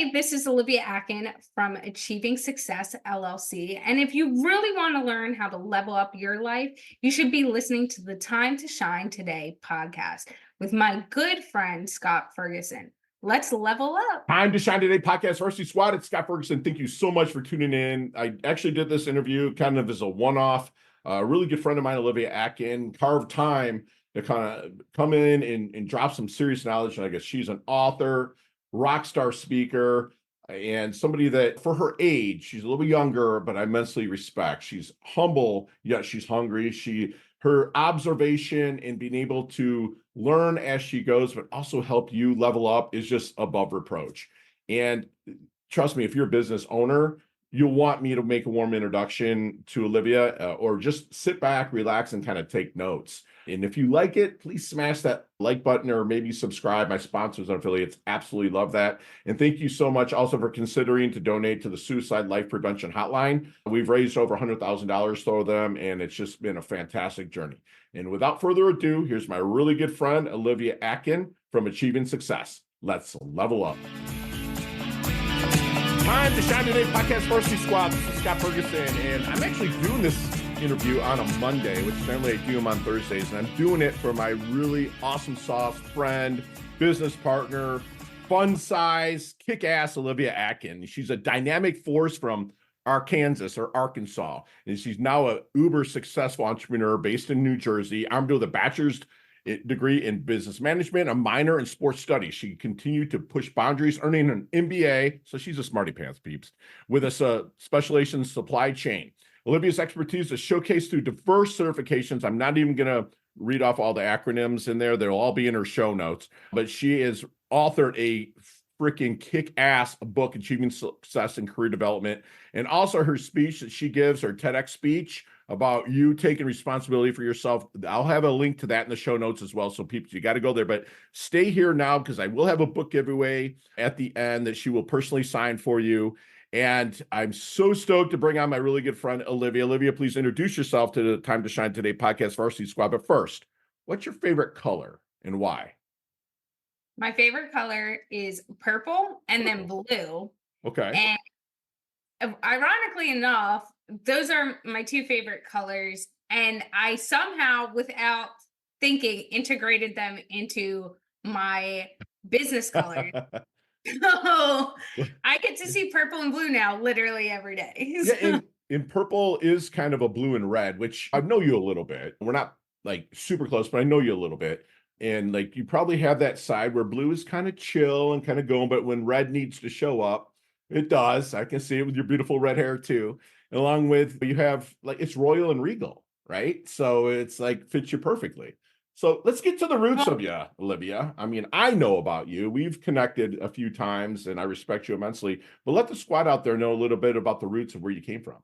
Hey, this is Olivia Atkin from Achieving Success LLC. And if you really want to learn how to level up your life, you should be listening to the Time to Shine Today podcast with my good friend, Scott Ferguson. Let's level up. Time to Shine Today podcast, Varsity Squad. It's Scott Ferguson. Thank you so much for tuning in. I actually did this interview kind of as a one-off. A really good friend of mine, Olivia Atkin, carved time to kind of come in and drop some serious knowledge. And I guess she's an author, rock star speaker, and somebody that for her age, she's a little bit younger, but I immensely respect. She's humble, yet she's hungry. Her observation and being able to learn as she goes, but also help you level up is just above reproach. And trust me, if you're a business owner, you'll want me to make a warm introduction to Olivia, or just sit back, relax, and kind of take notes. And if you like it, please smash that like button or maybe subscribe. My sponsors and affiliates absolutely love that. And thank you so much also for considering to donate to the Suicide Life Prevention Hotline. We've raised over $100,000 for them, and it's just been a fantastic journey. And without further ado, here's my really good friend, Olivia Atkin from Achieving Success. Let's level up. Time to Shine Today podcast, Varsity Squad. This is Scott Ferguson, and I'm actually doing this interview on a Monday, which normally I do them on Thursdays, and I'm doing it for my really awesome sauce friend, business partner, fun size, kick-ass Olivia Atkin. She's a dynamic force from Arkansas, and she's now a uber successful entrepreneur based in New Jersey, armed with a bachelor's degree in business management, a minor in sports studies. She continued to push boundaries, earning an MBA, so she's a smarty pants, peeps, with a specialization in supply chain. Olivia's expertise is showcased through diverse certifications. I'm not even going to read off all the acronyms in there. They'll all be in her show notes. But she has authored a freaking kick-ass book, Achieving Success and Career Development. And also her speech that she gives, her TEDx speech about you taking responsibility for yourself. I'll have a link to that in the show notes as well. So people, you got to go there. But stay here now because I will have a book giveaway at the end that she will personally sign for you. And I'm so stoked to bring on my really good friend, Olivia. Olivia, please introduce yourself to the Time to Shine Today podcast, Varsity Squad. But first, what's your favorite color and why? My favorite color is purple and then blue. Okay. And ironically enough, those are my two favorite colors. And I somehow, without thinking, integrated them into my business colors. So I get to see purple and blue now literally every day. Yeah, and purple is kind of a blue and red, which I know you a little bit. We're not like super close, but I know you a little bit. And like you probably have that side where blue is kind of chill and kind of going, but when red needs to show up, it does. I can see it with your beautiful red hair too. And along with you have like it's royal and regal, right? So it's like fits you perfectly. So let's get to the roots of you, Olivia. I mean, I know about you. We've connected a few times and I respect you immensely, but let the squad out there know a little bit about the roots of where you came from.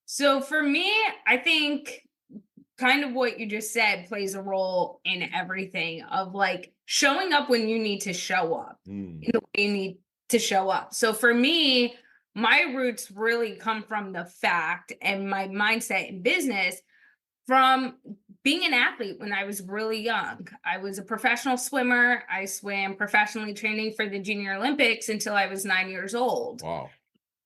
So for me, I think kind of what you just said plays a role in everything of like showing up when you need to show up in the way you need to show up. So for me, my roots really come from the fact and my mindset in business from being an athlete when I was really young. I was a professional swimmer. I swam professionally training for the Junior Olympics until I was 9 years old. Wow.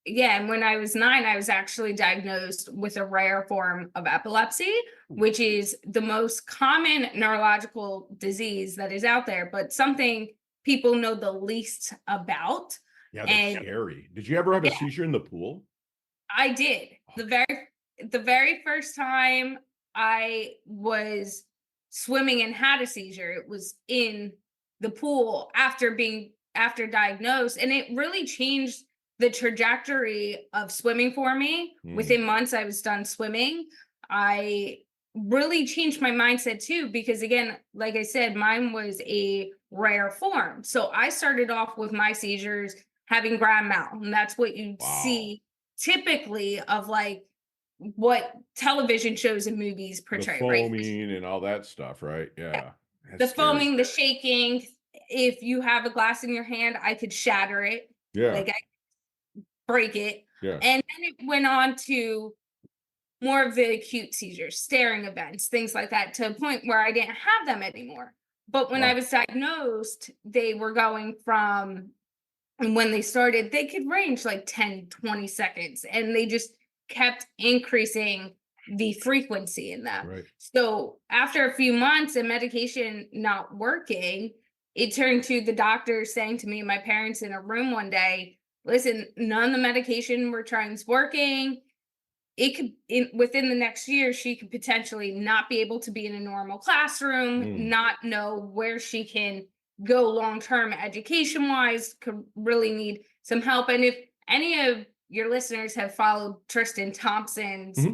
Yeah, and when I was 9, I was actually diagnosed with a rare form of epilepsy, which is the most common neurological disease that is out there, but something people know the least about. Yeah, that's scary. Did you ever have a seizure in the pool? I did. The very first time I was swimming and had a seizure, it was in the pool after diagnosed, and it really changed the trajectory of swimming for me. Within months, I was done swimming. I really changed my mindset too, because again, like I said, mine was a rare form. So I started off with my seizures having grand mal, and that's what you see typically of like what television shows and movies portray, the right? Foaming and all that stuff, right? Yeah. The foaming, the shaking. If you have a glass in your hand, I could shatter it. Yeah. Like I break it. Yeah. And then it went on to more of the acute seizures, staring events, things like that, to a point where I didn't have them anymore. But when I was diagnosed, they were going from And when they started, they could range like 10, 20 seconds, and they just kept increasing the frequency in them. Right. So after a few months of medication not working, it turned to the doctor saying to me and my parents in a room one day, listen, none of the medication we're trying is working. It could, within the next year, she could potentially not be able to be in a normal classroom, not know where she can go long-term education wise, could really need some help. And if any of your listeners have followed Tristan Thompson's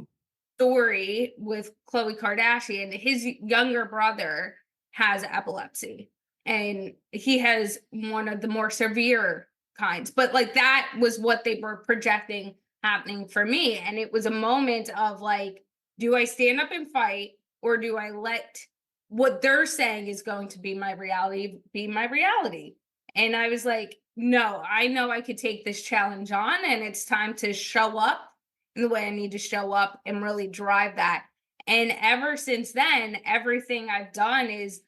story with Khloe Kardashian, his younger brother has epilepsy, and he has one of the more severe kinds. But like, that was what they were projecting happening for me. And it was a moment of like, do I stand up and fight, or do I let what they're saying is going to be my reality be my reality? And I was like, no, I know I could take this challenge on, and it's time to show up in the way I need to show up and really drive that. And ever since then, everything I've done is,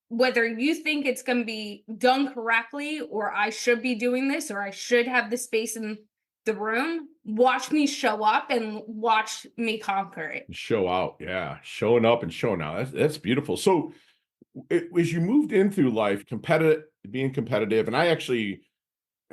whether you think it's going to be done correctly, or I should be doing this, or I should have the space in the room, watch me show up and watch me conquer it. Show out. Yeah. Showing up and showing out. That's beautiful. So as you moved in through life, being competitive, and I actually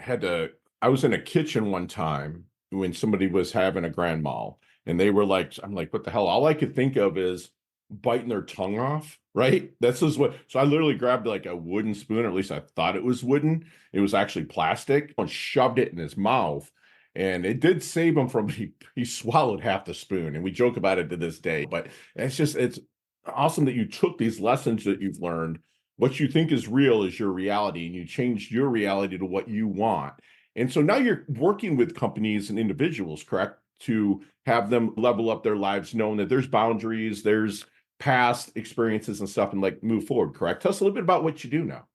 I was in a kitchen one time when somebody was having a grand mal, and they were like, I'm like, what the hell? All I could think of is biting their tongue off, right? So I literally grabbed like a wooden spoon, or at least I thought it was wooden. It was actually plastic, and shoved it in his mouth. And it did save him from, he swallowed half the spoon. And we joke about it to this day. But it's awesome that you took these lessons that you've learned. What you think is real is your reality, and you changed your reality to what you want. And so now you're working with companies and individuals, correct? To have them level up their lives, knowing that there's boundaries, there's past experiences and stuff, and like move forward, correct? Tell us a little bit about what you do now.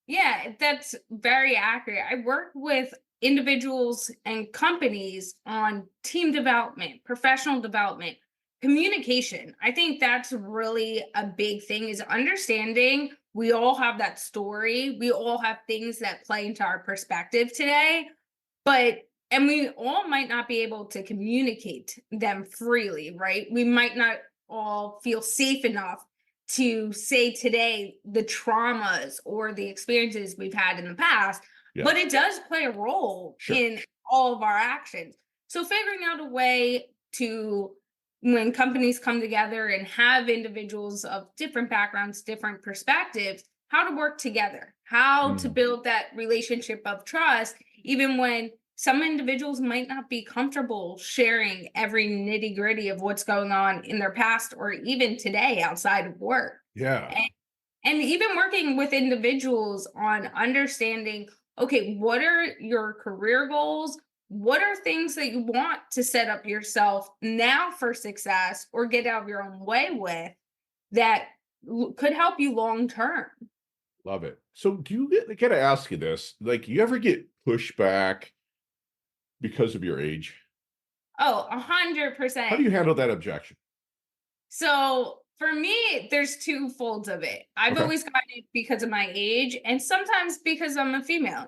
Yeah, that's very accurate. I work with individuals and companies on team development, professional development, communication. I think that's really a big thing, is understanding we all have that story. We all have things that play into our perspective today, and we all might not be able to communicate them freely, right? We might not all feel safe enough to say today the traumas or the experiences we've had in the past, but it does play a role in all of our actions. So figuring out a way to, when companies come together and have individuals of different backgrounds, different perspectives, how to work together, how to build that relationship of trust, even when some individuals might not be comfortable sharing every nitty gritty of what's going on in their past, or even today outside of work. Yeah. And even working with individuals on understanding, okay, what are your career goals? What are things that you want to set up yourself now for success, or get out of your own way with, that could help you long term? Love it. So do you I gotta ask you this, like, you ever get pushback because of your age? Oh, 100%. How do you handle that objection? So for me, there's two folds of it. I've always gotten it because of my age, and sometimes because I'm a female.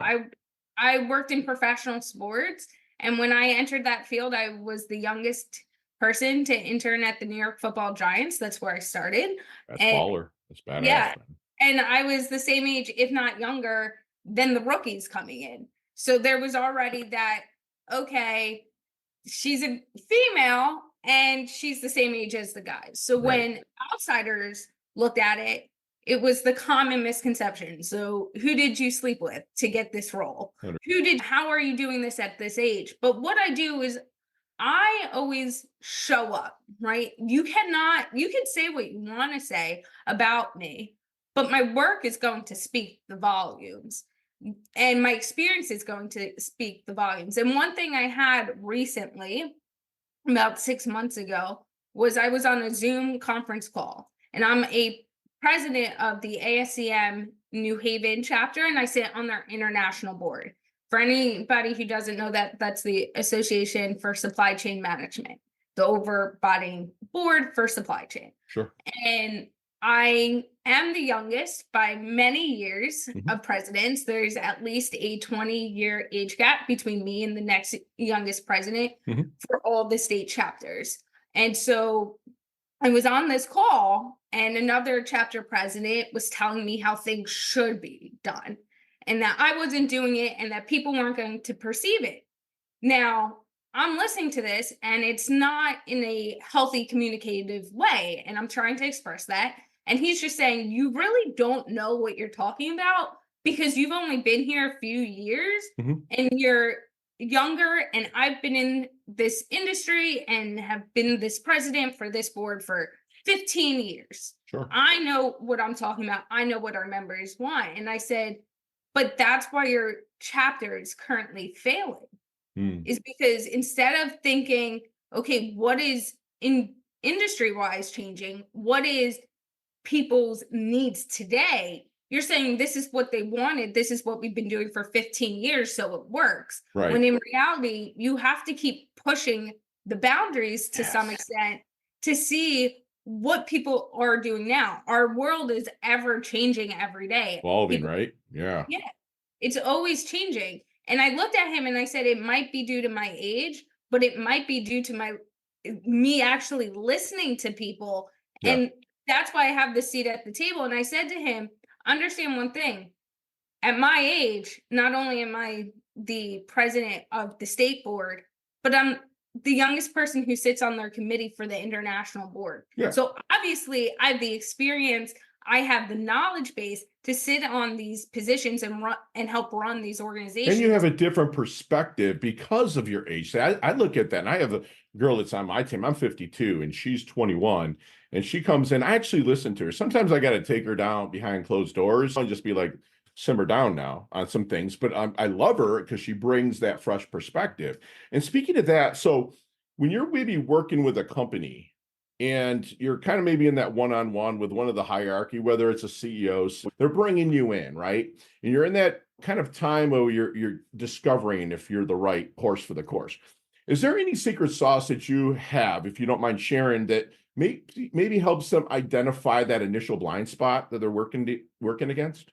I worked in professional sports, and when I entered that field, I was the youngest person to intern at the New York Football Giants. That's where I started. That's And baller. That's badass, yeah, man. and I was the same age, if not younger, than the rookies coming in. So there was already that, okay, she's a female and she's the same age as the guys. So when outsiders looked at it, it was the common misconception. So who did you sleep with to get this role? How are you doing this at this age? But what I do is I always show up, right? You can say what you want to say about me, but my work is going to speak the volumes, and my experience is going to speak the volumes. And one thing I had recently, about 6 months ago, was I was on a Zoom conference call, and I'm a president of the ASCM New Haven chapter, and I sit on their international board. For anybody who doesn't know that, that's the Association for Supply Chain Management, the overbody board for supply chain. Sure. And I am the youngest by many years Mhm. of presidents. There's at least a 20-year age gap between me and the next youngest president Mhm. for all the state chapters. And so I was on this call, and another chapter president was telling me how things should be done and that I wasn't doing it and that people weren't going to perceive it. Now, I'm listening to this and it's not in a healthy communicative way. And I'm trying to express that. And he's just saying, you really don't know what you're talking about because you've only been here a few years Mhm. and you're younger. And I've been in this industry and have been this president for this board for 15 years. Sure. I know what I'm talking about. I know what our members want. And I said, but that's why your chapter is currently failing, Mm. is because instead of thinking, okay, what is in industry wise changing? What is people's needs today? You're saying this is what they wanted. This is what we've been doing for 15 years. So it works. Right. When in reality, you have to keep pushing the boundaries to some Yes. extent to see what people are doing now. Our world is ever changing every day. Evolving, People, right? Yeah. yeah, it's always changing. And I looked at him and I said, it might be due to my age, but it might be due to me actually listening to people. Yeah. And that's why I have the seat at the table. And I said to him, understand one thing. At my age, not only am I the president of the state board, but I'm the youngest person who sits on their committee for the international board. Yeah. So obviously, I have the experience, I have the knowledge base to sit on these positions and run and help run these And you have organizations. a different perspective because of your age. I look at that, and I have a girl that's on my team. I'm 52 and she's 21, and she comes in. I actually listen to her. Sometimes I got to take her down behind closed doors and just be like, simmer down now on some things. But I love her because she brings that fresh perspective. And speaking of that, so when you're maybe working with a company and you're kind of maybe in that one-on-one with one of the hierarchy, whether it's a CEO, they're bringing you in, right? And you're in that kind of time where you're discovering if you're the right horse for the course. Is there any secret sauce that you have, if you don't mind sharing, that maybe helps them identify that initial blind spot that they're working against?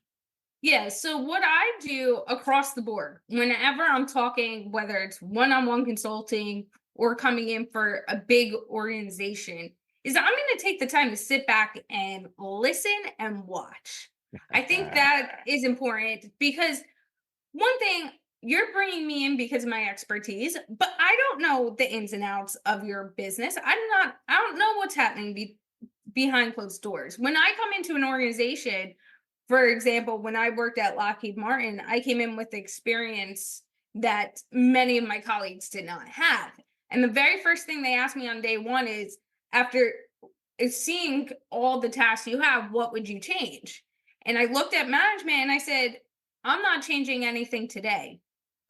Yeah. So what I do across the board, whenever I'm talking, whether it's one-on-one consulting or coming in for a big organization, is I'm going to take the time to sit back and listen and watch. I think that is important because one thing, you're bringing me in because of my expertise, but I don't know the ins and outs of your business. I don't know what's happening behind closed doors. When I come into an organization, for example, when I worked at Lockheed Martin, I came in with experience that many of my colleagues did not have. And the very first thing they asked me on day one is, after seeing all the tasks you have, what would you change? And I looked at management and I said, I'm not changing anything today.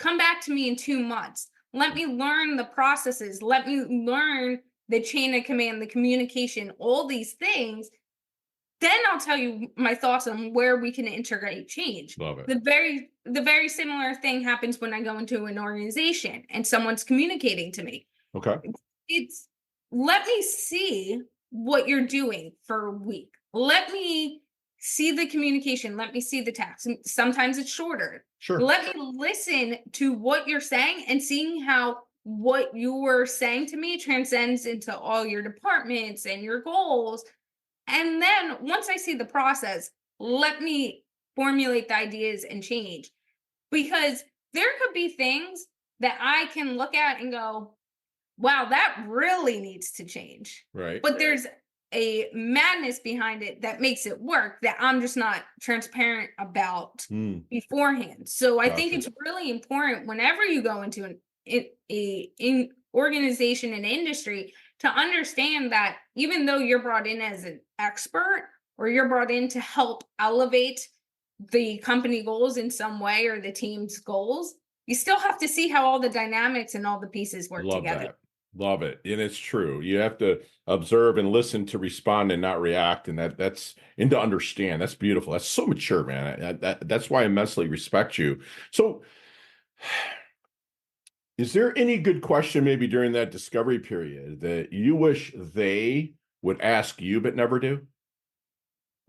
Come back to me in 2 months. Let me learn the processes. Let me learn the chain of command, the communication, all these things. Then I'll tell you my thoughts on where we can integrate change. Love it. The very similar thing happens when I go into an organization and someone's communicating to me. Okay. It's, let me see what you're doing for a week. Let me see the communication. Let me see the tasks. And sometimes it's shorter. Sure. Let me listen to what you're saying and seeing how what you're saying to me transcends into all your departments and your goals. And then once I see the process, let me formulate the ideas and change. Because there could be things that I can look at and go, wow, that really needs to change. Right. But there's a madness behind it that makes it work that I'm just not transparent about beforehand. So I think Gotcha. it's really important whenever you go into an organization and industry to understand that even though you're brought in as an expert or you're brought in to help elevate the company goals in some way or the team's goals, you still have to see how all the dynamics and all the pieces work Love together. that. Love it. And it's true. You have to observe and listen to respond and not react. And that's and to understand. That's beautiful. That's so mature, man. That's why I immensely respect you. So is there any good question maybe during that discovery period that you wish they would ask you but never do?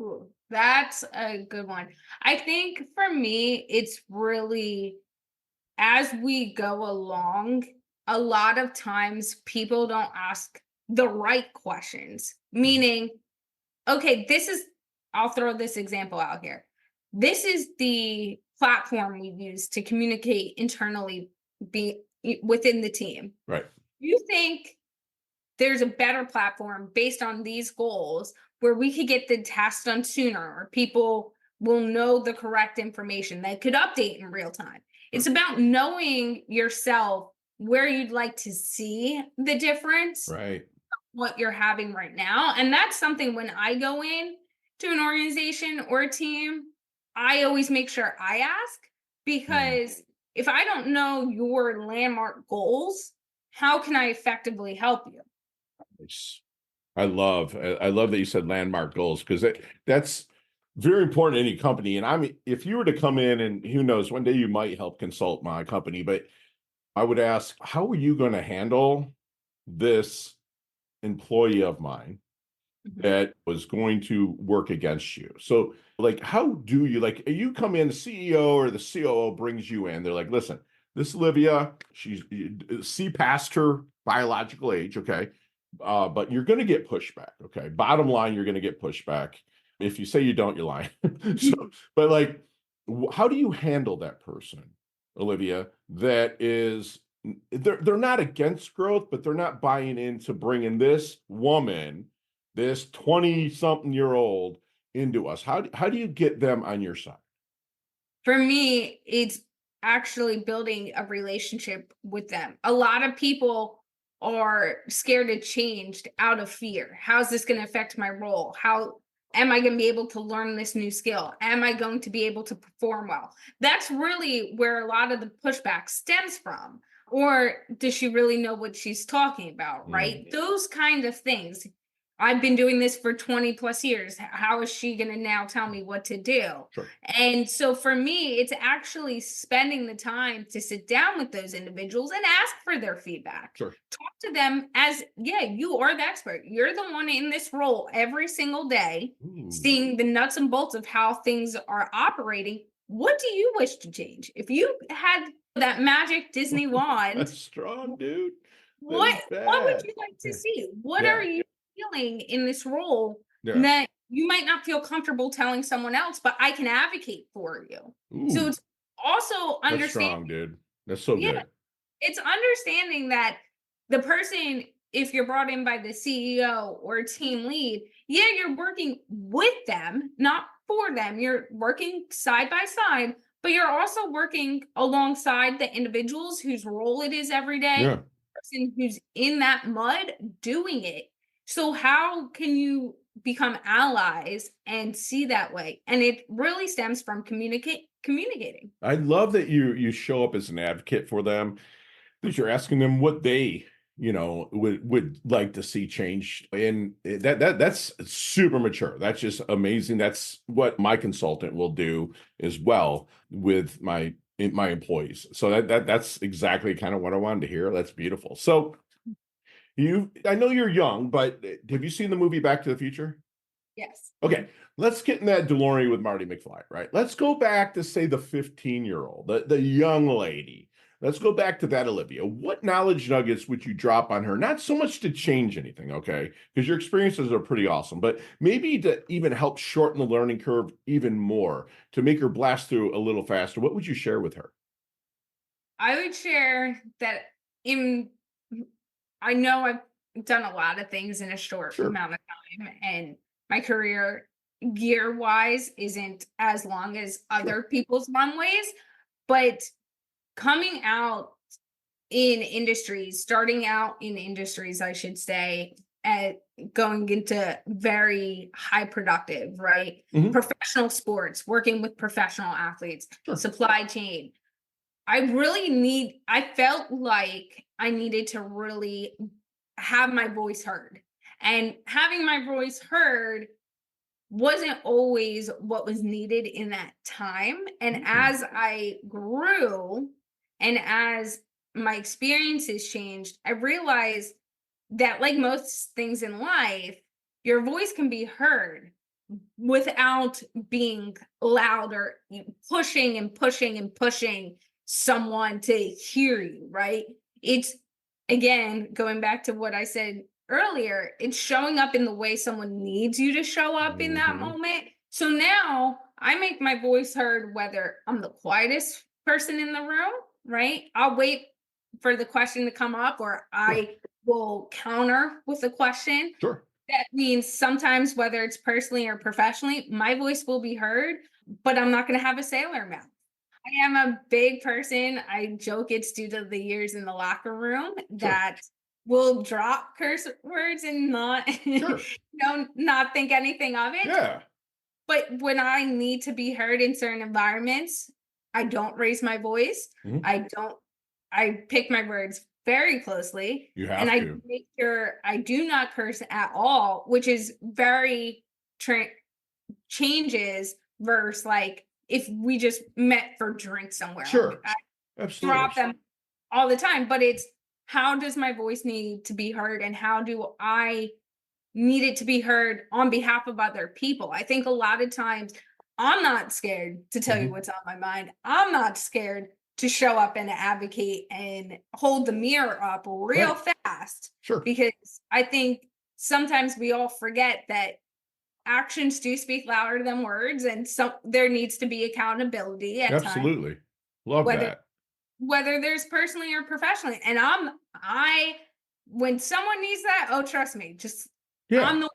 Ooh, That's a good one. I think for me, it's really as we go along, a lot of times people don't ask the right questions, meaning, okay, I'll throw this example out here. This is the platform we use to communicate internally within the team. Right. You think there's a better platform based on these goals where we could get the task done sooner or people will know the correct information that could update in real time. It's about knowing yourself where you'd like to see the difference, Right. what you're having right now. And that's something when I go in to an organization or a team, I always make sure I ask, because if I don't know your landmark goals, how can I effectively help you? Nice. I love that you said landmark goals, because that's very important in any company. And I mean, if you were to come in, and who knows, one day you might help consult my company, but I would ask, how are you going to handle this employee of mine that was going to work against you? So like, how do you, like, you come in, the CEO or the COO brings you in, they're like, listen, this Olivia, she's see past her biological age. Okay. But you're going to get pushback. Okay. Bottom line, you're going to get pushback. If you say you don't, you're lying. So, but like, how do you handle that person, Olivia, that is, they're not against growth, but they're not buying into bringing this woman, this 20-something-year-old into us? How do you get them on your side? For me, it's actually building a relationship with them. A lot of people are scared to change out of fear. How's this going to affect my role? How am I going to be able to learn this new skill? Am I going to be able to perform well? That's really where a lot of the pushback stems from. Or does she really know what she's talking about? Right? Those kind of things. I've been doing this for 20 plus years. How is she going to now tell me what to do? Sure. And so for me, it's actually spending the time to sit down with those individuals and ask for their feedback. Sure. Talk to them as, yeah, you are the expert. You're the one in this role every single day, seeing the nuts and bolts of how things are operating. What do you wish to change? If you had that magic Disney wand, That's strong, dude. what would you like to see? What are you feeling in this role that you might not feel comfortable telling someone else, but I can advocate for you? So it's also understanding. That's strong, dude. That's so good. It's understanding that the person, if you're brought in by the CEO or team lead, you're working with them, not for them. You're working side by side, but you're also working alongside the individuals whose role it is every day. Person who's in that mud doing it. So how can you become allies and see that way? And it really stems from communicating. I love that you show up as an advocate for them, that you're asking them what they, would like to see change. And that's super mature. That's just amazing. That's what my consultant will do as well with my employees. So that's exactly kind of what I wanted to hear. That's beautiful. So I know you're young, but have you seen the movie Back to the Future? Yes. Okay, let's get in that DeLorean with Marty McFly, right? Let's go back to, say, the 15-year-old, the young lady. Let's go back to that Olivia. What knowledge nuggets would you drop on her? Not so much to change anything, okay? Because your experiences are pretty awesome, but maybe to even help shorten the learning curve even more, to make her blast through a little faster. What would you share with her? I would share that I know I've done a lot of things in a short amount of time, and my career year-wise isn't as long as other people's runways, but coming out in industries, starting out in industries, I should say, at going into very high productive, right? Professional sports, working with professional athletes, supply chain. I felt like I needed to really have my voice heard. And having my voice heard wasn't always what was needed in that time. And as I grew and as my experiences changed, I realized that, like most things in life, your voice can be heard, without being loud or pushing and pushing and pushing someone to hear you, right? It's, again, going back to what I said earlier, it's showing up in the way someone needs you to show up in that moment. So now I make my voice heard whether I'm the quietest person in the room, right? I'll wait for the question to come up, or I will counter with a question. Sure. That means sometimes, whether it's personally or professionally, my voice will be heard, but I'm not going to have a sailor mouth. I am a big person. I joke it's due to the years in the locker room that will drop curse words and not, not think anything of it. Yeah. But when I need to be heard in certain environments, I don't raise my voice. I pick my words very closely. You have and I to make sure I do not curse at all, which is very changes versus like if we just met for drinks somewhere. Sure. I Absolutely. drop them all the time, but it's how does my voice need to be heard, and how do I need it to be heard on behalf of other people? I think a lot of times I'm not scared to tell you what's on my mind. I'm not scared to show up and advocate and hold the mirror up real fast. Sure. Because I think sometimes we all forget that actions do speak louder than words, and there needs to be accountability at times. Absolutely. Love that. Whether there's personally or professionally. And when someone needs that, oh, trust me, I'm the one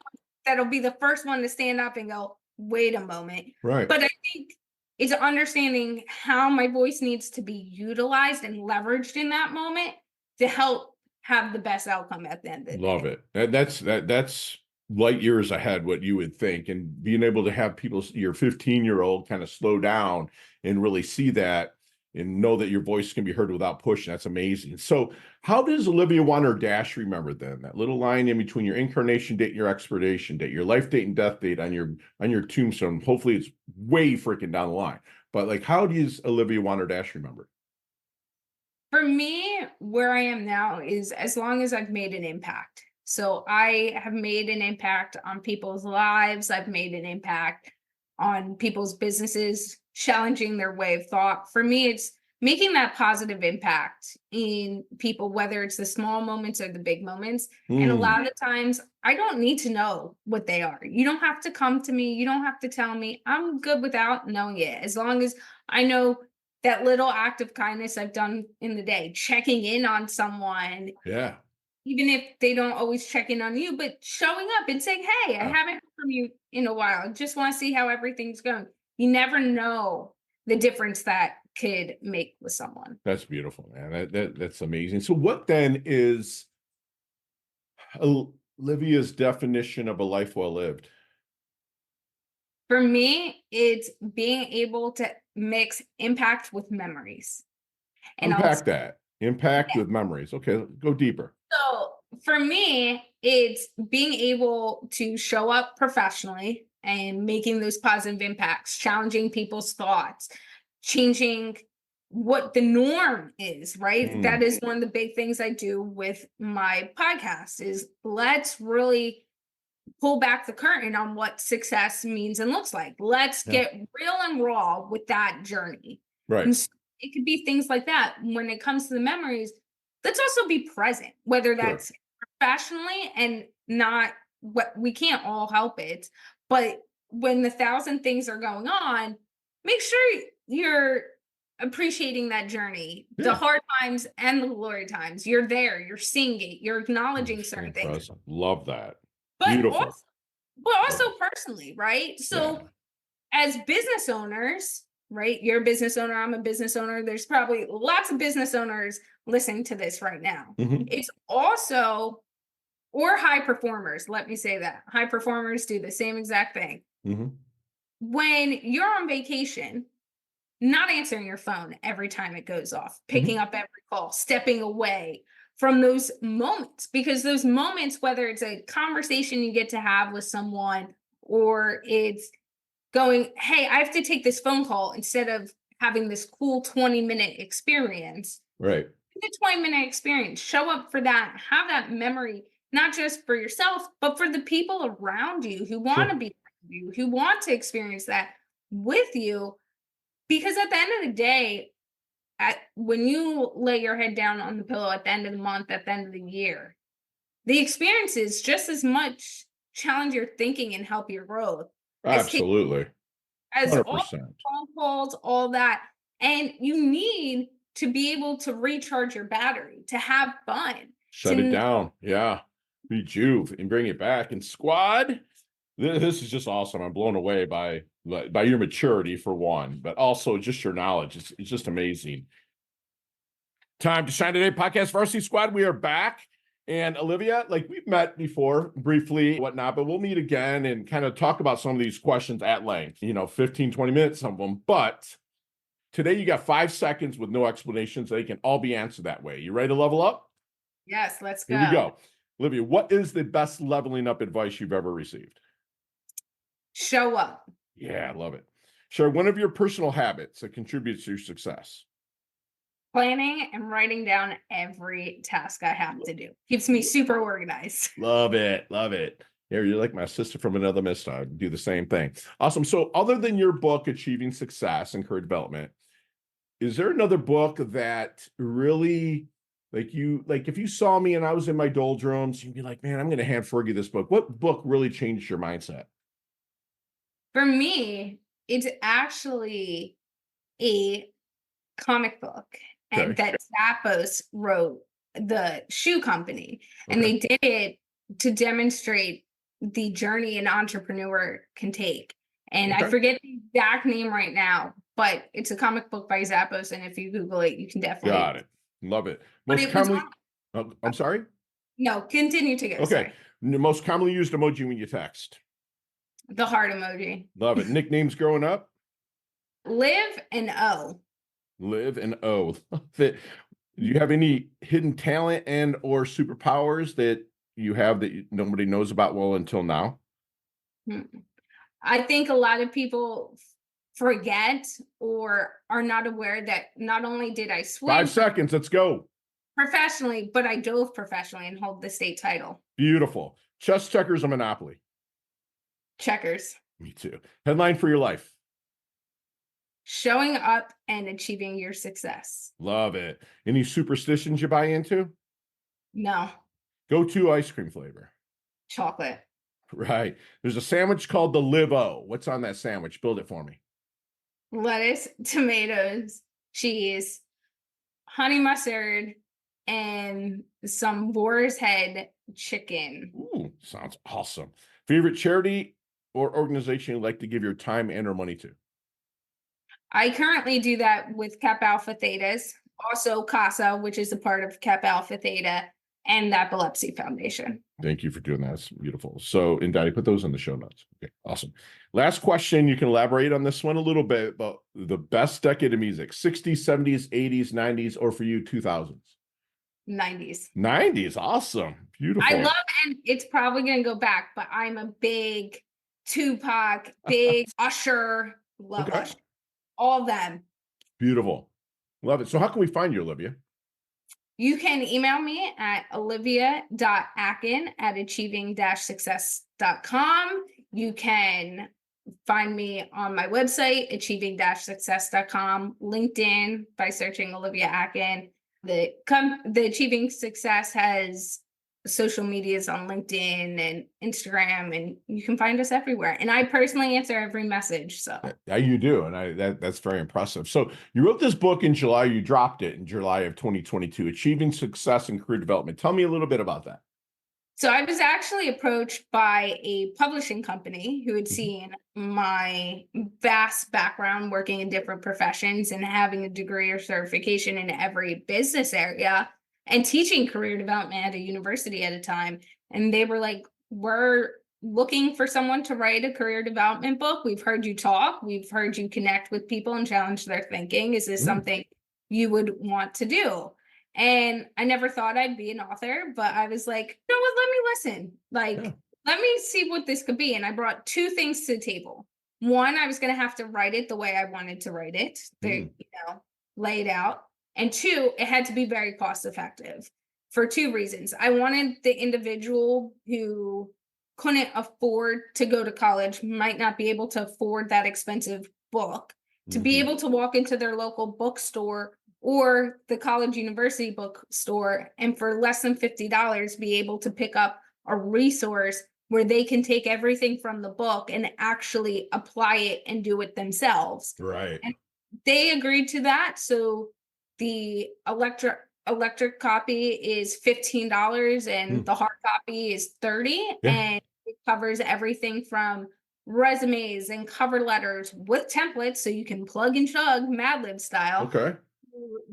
that'll be the first one to stand up and go, wait a moment. Right. But I think it's understanding how my voice needs to be utilized and leveraged in that moment to help have the best outcome at the end of the day. Love it. That's light years ahead what you would think, and being able to have people, your 15-year-old, kind of slow down and really see that and know that your voice can be heard without pushing. That's amazing. So how does Olivia want her dash remembered then? That little line in between your incarnation date and your expiration date, your life date and death date on your tombstone. Hopefully it's way freaking down the line. But like, how does Olivia want her dash remembered? For me, where I am now is as long as I've made an impact. So I have made an impact on people's lives. I've made an impact on people's businesses, challenging their way of thought. For me, it's making that positive impact in people, whether it's the small moments or the big moments. And a lot of times I don't need to know what they are. You don't have to come to me. You don't have to tell me. I'm good without knowing it. As long as I know that little act of kindness I've done in the day, checking in on someone. Yeah. Even if they don't always check in on you, but showing up and saying, hey, I haven't heard from you in a while. I just want to see how everything's going. You never know the difference that could make with someone. That's beautiful, man. That's amazing. So what then is Olivia's definition of a life well lived? For me, it's being able to mix impact with memories. And impact with memories. Okay, go deeper. So for me, it's being able to show up professionally and making those positive impacts, challenging people's thoughts, changing what the norm is, right? That is one of the big things I do with my podcast is let's really pull back the curtain on what success means and looks like. Let's get real and raw with that journey. Right. And so it could be things like that. When it comes to the memories, let's also be present, whether that's professionally and not what we can't all help it. But when 1,000 things are going on, make sure you're appreciating that journey, the hard times and the glory times. You're there, you're seeing it, you're acknowledging certain things. Love that. But beautiful. Also personally, right? So as business owners, right? You're a business owner, I'm a business owner. There's probably lots of business owners listening to this right now. It's also, or high performers, let me say that. High performers do the same exact thing. When you're on vacation, not answering your phone every time it goes off, picking up every call, stepping away from those moments, because those moments, whether it's a conversation you get to have with someone or it's going, hey, I have to take this phone call instead of having this cool 20-minute experience. Right. The 20-minute experience, show up for that, have that memory, not just for yourself, but for the people around you who want to be you, who want to experience that with you. Because at the end of the day, when you lay your head down on the pillow at the end of the month, at the end of the year, the experiences just as much challenge your thinking and help your growth Absolutely. as all 100%. phone calls, all that. And you need to be able to recharge your battery, to have fun. Shut it down. Yeah. Rejuve and bring it back. And squad, this is just awesome. I'm blown away by your maturity for one, but also just your knowledge. It's just amazing. Time to shine today, podcast varsity squad. We are back. And Olivia, like we've met before briefly, whatnot, but we'll meet again and kind of talk about some of these questions at length, 15, 20 minutes, some of them. But today you got 5 seconds with no explanations. They can all be answered that way. You ready to level up? Yes, let's go. Here we go. Olivia, what is the best leveling up advice you've ever received? Show up. Yeah, I love it. Share one of your personal habits that contributes to your success. Planning and writing down every task I have to do. Keeps me super organized. Love it. Love it. Yeah, you're like my sister from another mister. I do the same thing. Awesome. So other than your book, Achieving Success and Career Development, is there another book that really, like if you saw me and I was in my doldrums, you'd be like, man, I'm going to hand Fergie this book. What book really changed your mindset? For me, it's actually a comic book and that Zappos wrote, the shoe company. And they did it to demonstrate the journey an entrepreneur can take. And I forget the exact name right now, but it's a comic book by Zappos. And if you Google it, you can definitely. Got it. Love it. Most commonly, I'm sorry? No, continue to go. Okay. Sorry. The most commonly used emoji when you text. The heart emoji. Love it. Nicknames growing up? Liv and O. Liv and O. Do you have any hidden talent and or superpowers that you have that nobody knows about well until now? I think a lot of people forget or are not aware that not only did I swim 5 seconds, let's go. Professionally, but I dove professionally and hold the state title. Beautiful. Chess, checkers, or Monopoly? Checkers. Me too. Headline for your life? Showing up and achieving your success. Love it. Any superstitions you buy into? No. Go-to ice cream flavor? Chocolate. Right. There's a sandwich called the Live-O. What's on that sandwich? Build it for me. Lettuce, tomatoes, cheese, honey mustard, and some boar's head chicken. Ooh, sounds awesome. Favorite charity or organization you'd like to give your time and or money to? I currently do that with Kappa Alpha Thetas, also CASA, which is a part of Kappa Alpha Theta, and the Epilepsy Foundation. Thank you for doing that. It's beautiful. So, and Daddy, put those in the show notes. Okay, awesome. Last question. You can elaborate on this one a little bit about the best decade of music, 60s, 70s, 80s, 90s, or for you, 2000s? 90s. 90s. Awesome. Beautiful. I love, and it's probably going to go back, but I'm a big Tupac, big Usher, love Usher. All of them. Beautiful. Love it. So how can we find you, Olivia? You can email me at olivia.atkin@achieving-success.com. You can find me on my website, achieving-success.com, LinkedIn by searching Olivia Atkin. The Achieving Success has social medias on LinkedIn and Instagram, and you can find us everywhere. And I personally answer every message. So yeah, you do, and that's very impressive. So you wrote this book in July. You dropped it in July of 2022, Achieving Success in Career Development. Tell me a little bit about that. So I was actually approached by a publishing company who had seen my vast background working in different professions and having a degree or certification in every business area and teaching career development at a university at a time. And they were like, we're looking for someone to write a career development book. We've heard you talk. We've heard you connect with people and challenge their thinking. Is this something you would want to do? And I never thought I'd be an author, but I was like, you know what, let me listen. Let me see what this could be. And I brought two things to the table. One, I was going to have to write it the way I wanted to write it, lay it out. And two, it had to be very cost effective for two reasons. I wanted the individual who couldn't afford to go to college, might not be able to afford that expensive book, to be able to walk into their local bookstore or the college university bookstore and for less than $50 be able to pick up a resource where they can take everything from the book and actually apply it and do it themselves. Right. And they agreed to that. So the electric copy is $15 and the hard copy is $30. Yeah. And it covers everything from resumes and cover letters with templates so you can plug and chug Mad Lib style. Okay.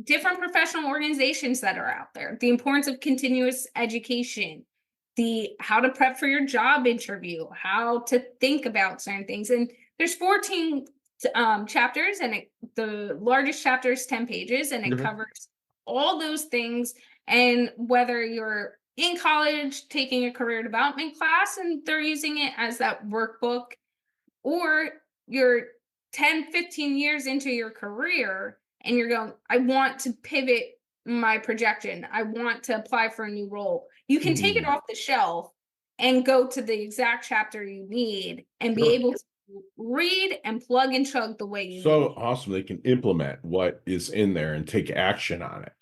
Different professional organizations that are out there, the importance of continuous education, the how to prep for your job interview, how to think about certain things. And there's 14 chapters, and the largest chapter is 10 pages, and it covers all those things. And whether you're in college taking a career development class and they're using it as that workbook, or you're 10, 15 years into your career and you're going, I want to pivot my projection, I want to apply for a new role, you can take it off the shelf and go to the exact chapter you need and be able to read and plug and chug the way you So need. awesome. They can implement what is in there and take action on it.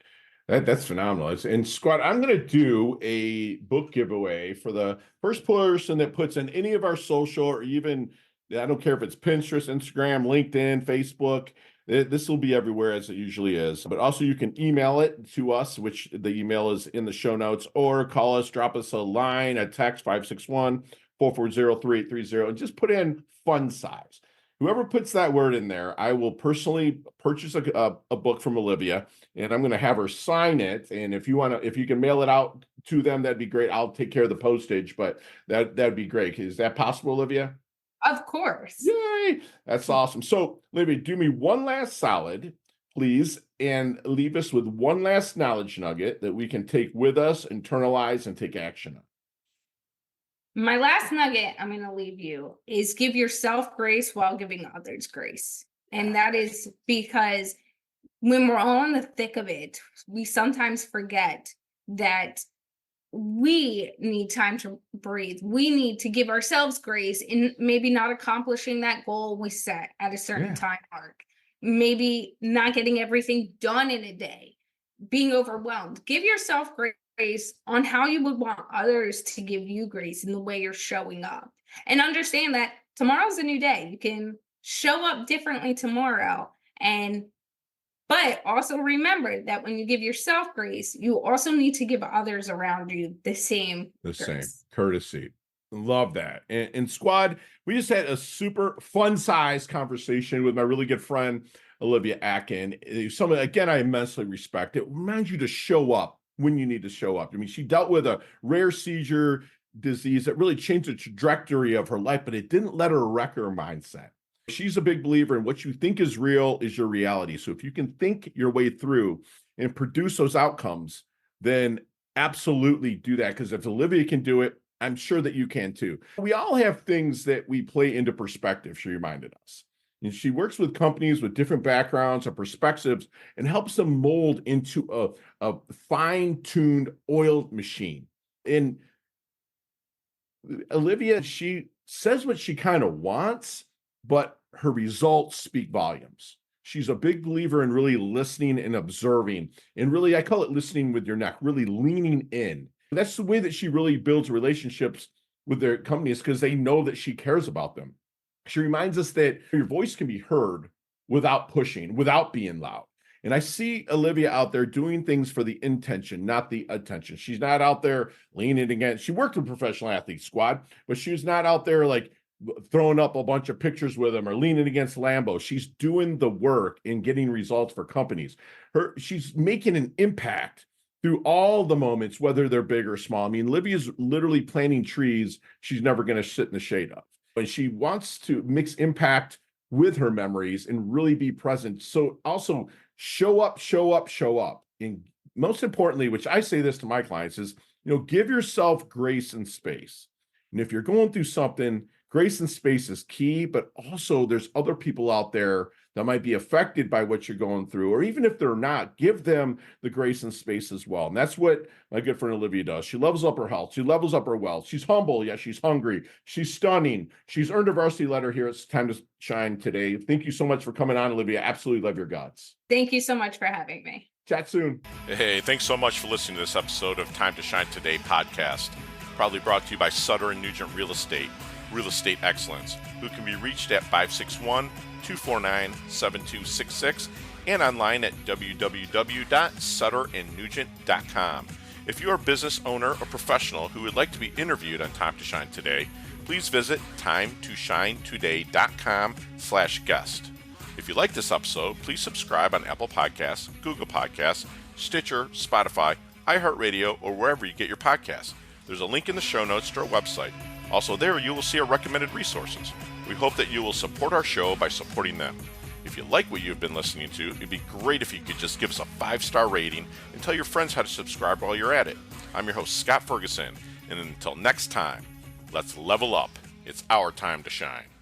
That's phenomenal. And Squad, I'm going to do a book giveaway for the first person that puts in any of our social, or even, I don't care if it's Pinterest, Instagram, LinkedIn, Facebook. This will be everywhere as it usually is. But also you can email it to us, which the email is in the show notes, or call us, drop us a line, a text, 561-440-3830, and just put in fun size. Whoever puts that word in there, I will personally purchase a book from Olivia, and I'm going to have her sign it. And if you can mail it out to them, that'd be great. I'll take care of the postage, but that'd be great. Is that possible, Olivia? Of course. Yay! That's awesome. So, Olivia, do me one last solid, please, and leave us with one last knowledge nugget that we can take with us, internalize, and take action on. My last nugget I'm going to leave you is give yourself grace while giving others grace. And that is because when we're all in the thick of it, we sometimes forget that we need time to breathe. We need to give ourselves grace in maybe not accomplishing that goal we set at a certain time mark, maybe not getting everything done in a day, being overwhelmed. Give yourself grace on how you would want others to give you grace in the way you're showing up. And understand that tomorrow's a new day. You can show up differently tomorrow. But also remember that when you give yourself grace, you also need to give others around you the same courtesy. Love that. And Squad, we just had a super fun size conversation with my really good friend, Olivia Atkin. Someone, again, I immensely respect. It reminds you to show up when you need to show up. I mean, she dealt with a rare seizure disease that really changed the trajectory of her life, but it didn't let her wreck her mindset. She's a big believer in what you think is real is your reality. So if you can think your way through and produce those outcomes, then absolutely do that. Because if Olivia can do it, I'm sure that you can too. We all have things that we play into perspective, she reminded us. And she works with companies with different backgrounds and perspectives and helps them mold into a fine-tuned oiled machine. And Olivia, she says what she kind of wants, but her results speak volumes. She's a big believer in really listening and observing, and really, I call it listening with your neck, really leaning in. That's the way that she really builds relationships with their companies, because they know that she cares about them. She reminds us that your voice can be heard without pushing, without being loud. And I see Olivia out there doing things for the intention, not the attention. She's not out there leaning against. She worked with Professional Athlete Squad, but she's not out there like throwing up a bunch of pictures with them or leaning against Lambo. She's doing the work and getting results for companies. She's making an impact through all the moments, whether they're big or small. I mean, Olivia's literally planting trees she's never going to sit in the shade of. And she wants to mix impact with her memories and really be present. So also show up. And most importantly, which I say this to my clients, is, give yourself grace and space. And if you're going through something, grace and space is key, but also there's other people out there that might be affected by what you're going through, or even if they're not, give them the grace and space as well. And that's what my good friend Olivia does. She levels up her health. She levels up her wealth. She's humble. Yeah, she's hungry. She's stunning. She's earned a varsity letter here. It's Time to Shine today. Thank you so much for coming on, Olivia. Absolutely love your guts. Thank you so much for having me. Chat soon. Hey, thanks so much for listening to this episode of Time to Shine Today podcast. Proudly brought to you by Sutter & Nugent Real Estate Excellence, who can be reached at 561-249-7266 and online at www.sutterandnugent.com. If you are a business owner or professional who would like to be interviewed on Time to Shine Today, please visit timetoshinetoday.com/guest. If you like this episode, please subscribe on Apple Podcasts, Google Podcasts, Stitcher, Spotify, iHeartRadio, or wherever you get your podcasts. There's a link in the show notes to our website. Also there, you will see our recommended resources. We hope that you will support our show by supporting them. If you like what you've been listening to, it'd be great if you could just give us a 5-star rating and tell your friends how to subscribe while you're at it. I'm your host, Scott Ferguson, and until next time, let's level up. It's our time to shine.